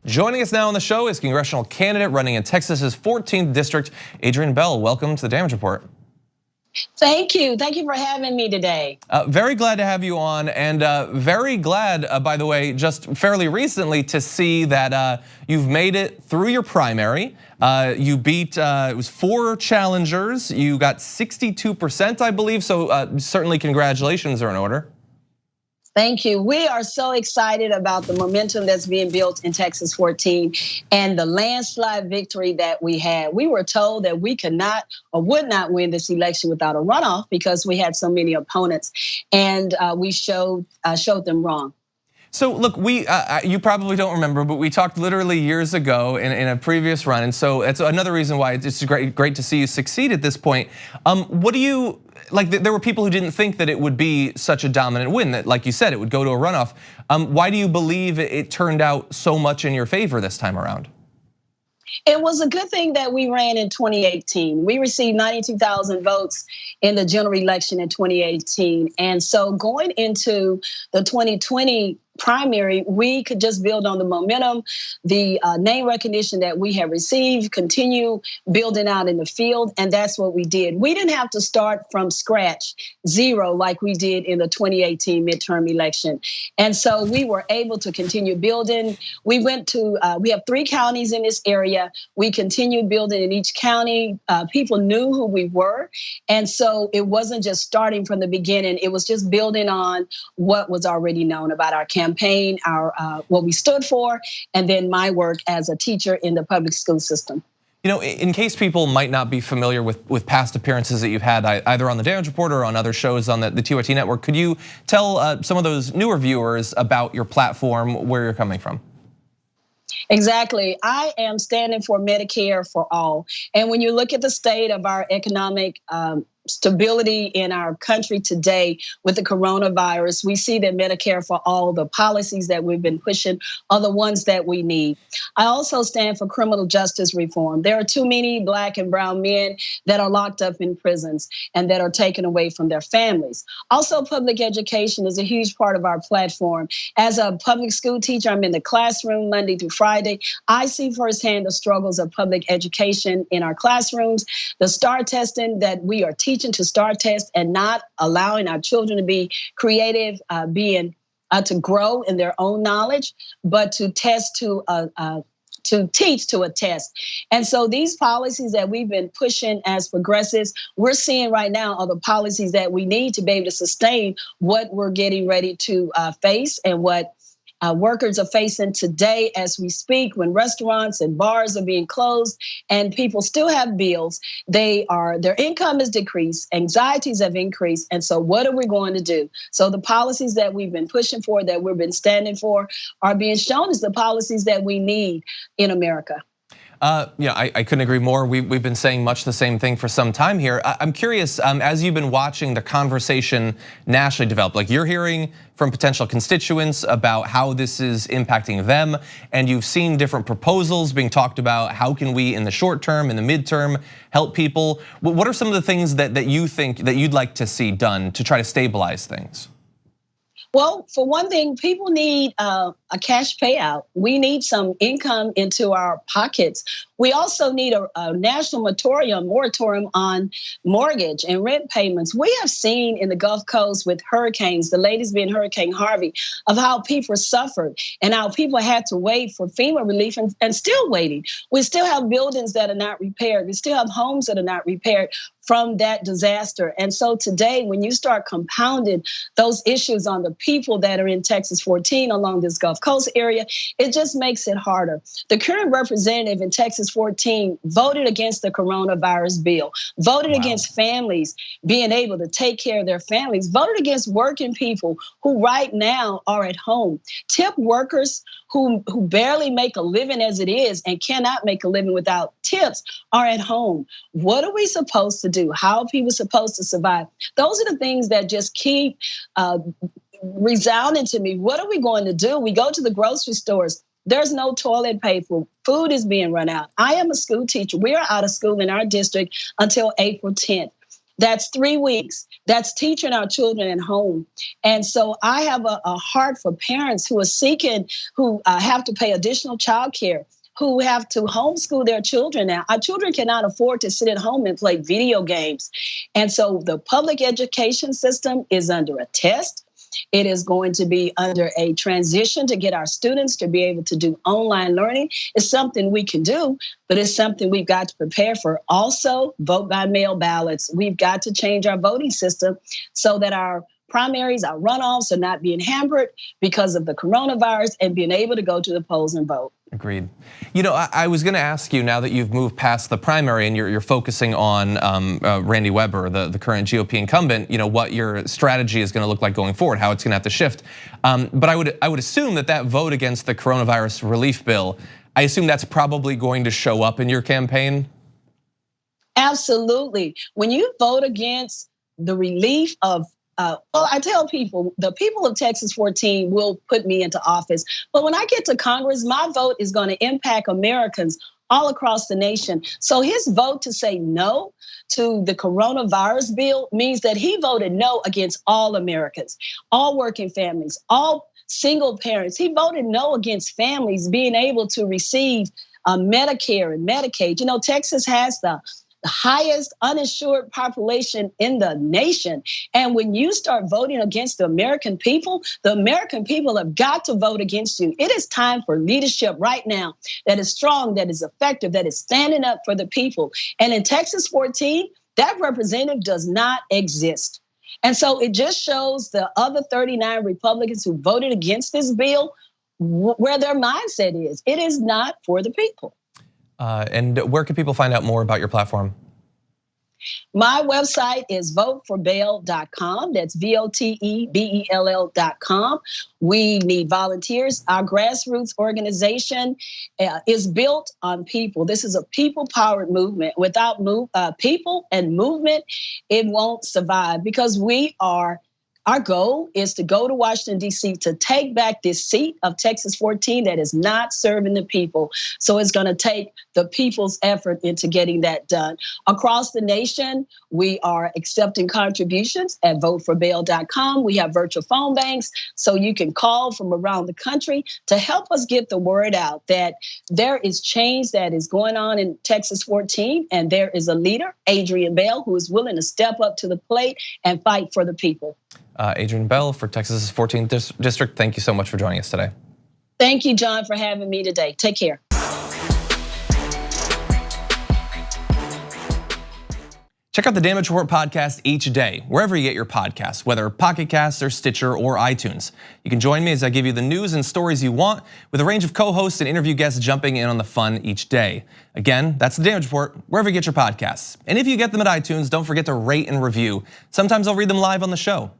Joining us now on the show is congressional candidate running in Texas's 14th district, Adrienne Bell. Welcome to the Damage Report. Thank you for having me today. Very glad to have you on, and very glad, by the way, just fairly recently to see that you've made it through your primary. You beat, it was 4 challengers. You got 62%, I believe, so certainly congratulations are in order. Thank you. We are so excited about the momentum that's being built in Texas 14 and the landslide victory that we had. We were told that we could not or would not win this election without a runoff because we had so many opponents, and we showed them wrong. So look, you probably don't remember, but we talked literally years ago in a previous run, and so it's another reason why it's great to see you succeed at this point. What do you like? There were people who didn't think that it would be such a dominant win, that, like you said, it would go to a runoff. Why do you believe it turned out so much in your favor this time around? It was a good thing that we ran in 2018. We received 92,000 votes in the general election in 2018. And so going into the 2020 primary, we could just build on the momentum, the name recognition that we have received, continue building out in the field, and that's what we did. We didn't have to start from scratch, zero, like we did in the 2018 midterm election. And so we were able to continue building. We went to, we have 3 counties in this area. We continued building in each county. People knew who we were. And so it wasn't just starting from the beginning, it was just building on what was already known about our campaign, our what we stood for, and then my work as a teacher in the public school system. You know, in case people might not be familiar with past appearances that you've had, either on the Damage Report or on other shows on the TYT network, could you tell some of those newer viewers about your platform, where you're coming from? Exactly. I am standing for Medicare for all. And when you look at the state of our economic stability in our country today with the coronavirus, we see that Medicare for all, the policies that we've been pushing, are the ones that we need. I also stand for criminal justice reform. There are too many Black and brown men that are locked up in prisons and that are taken away from their families. Also, public education is a huge part of our platform. As a public school teacher, I'm in the classroom Monday through Friday. I see firsthand the struggles of public education in our classrooms, the STAR testing that we are teaching to STAR test and not allowing our children to be creative, to grow in their own knowledge, but to test to teach to a test. And so these policies that we've been pushing as progressives, we're seeing right now are the policies that we need to be able to sustain what we're getting ready to face and what workers are facing today as we speak, when restaurants and bars are being closed and people still have bills. Their income has decreased, anxieties have increased, and so what are we going to do? So the policies that we've been pushing for, that we've been standing for, are being shown as the policies that we need in America. Yeah, I couldn't agree more. We've been saying much the same thing for some time here. I'm curious, as you've been watching the conversation nationally develop, like you're hearing from potential constituents about how this is impacting them, and you've seen different proposals being talked about. How can we, in the short term, in the midterm, help people? What are some of the things that you think that you'd like to see done to try to stabilize things? Well, for one thing, people need a cash payout. We need some income into our pockets. We also need a national moratorium on mortgage and rent payments. We have seen in the Gulf Coast with hurricanes, the latest being Hurricane Harvey, of how people suffered and how people had to wait for FEMA relief and still waiting. We still have buildings that are not repaired. We still have homes that are not repaired from that disaster. And so today, when you start compounding those issues on the people that are in Texas 14 along this Gulf Coast area, it just makes it harder. The current representative in Texas 14 voted against the coronavirus bill, voted against families being able to take care of their families, voted against working people who right now are at home, tip workers who barely make a living as it is and cannot make a living without tips are at home. What are we supposed to do? How are people supposed to survive? Those are the things that just keep resounding to me. What are we going to do? We go to the grocery stores. There's no toilet paper. Food is being run out. I am a school teacher. We are out of school in our district until April 10th. That's 3 weeks. That's teaching our children at home. And so I have a heart for parents who are seeking, who have to pay additional child care, who have to homeschool their children now. Our children cannot afford to sit at home and play video games. And so the public education system is under a test. It is going to be under a transition to get our students to be able to do online learning. It's something we can do, but it's something we've got to prepare for. Also, vote by mail ballots. We've got to change our voting system so that our primaries, our runoffs are not being hampered because of the coronavirus and being able to go to the polls and vote. Agreed. You know, I was going to ask you, now that you've moved past the primary and you're focusing on Randy Weber, the current GOP incumbent, you know, what your strategy is going to look like going forward, how it's going to have to shift. But I would assume that vote against the coronavirus relief bill, I assume that's probably going to show up in your campaign. Absolutely. When you vote against the relief of well, I tell people, the people of Texas 14 will put me into office. But when I get to Congress, my vote is going to impact Americans all across the nation. So his vote to say no to the coronavirus bill means that he voted no against all Americans, all working families, all single parents. He voted no against families being able to receive Medicare and Medicaid. You know, Texas has the highest uninsured population in the nation. And when you start voting against the American people have got to vote against you. It is time for leadership right now that is strong, that is effective, that is standing up for the people. And in Texas 14, that representative does not exist. And so it just shows the other 39 Republicans who voted against this bill where their mindset is. It is not for the people. And where can people find out more about your platform? My website is voteforbell.com. That's VOTEBELL.com. We need volunteers. Our grassroots organization is built on people. This is a people-powered movement. Without people and movement, it won't survive, because our goal is to go to Washington, D.C. to take back this seat of Texas 14 that is not serving the people. So it's going to take the people's effort into getting that done. Across the nation, we are accepting contributions at voteforbell.com. We have virtual phone banks, so you can call from around the country to help us get the word out that there is change that is going on in Texas 14, and there is a leader, Adrienne Bell, who is willing to step up to the plate and fight for the people. Adrienne Bell for Texas's 14th District, thank you so much for joining us today. Thank you, John, for having me today. Take care. Check out the Damage Report podcast each day, wherever you get your podcasts, whether Pocket Casts or Stitcher or iTunes. You can join me as I give you the news and stories you want, with a range of co-hosts and interview guests jumping in on the fun each day. Again, that's the Damage Report, wherever you get your podcasts. And if you get them at iTunes, don't forget to rate and review. Sometimes I'll read them live on the show.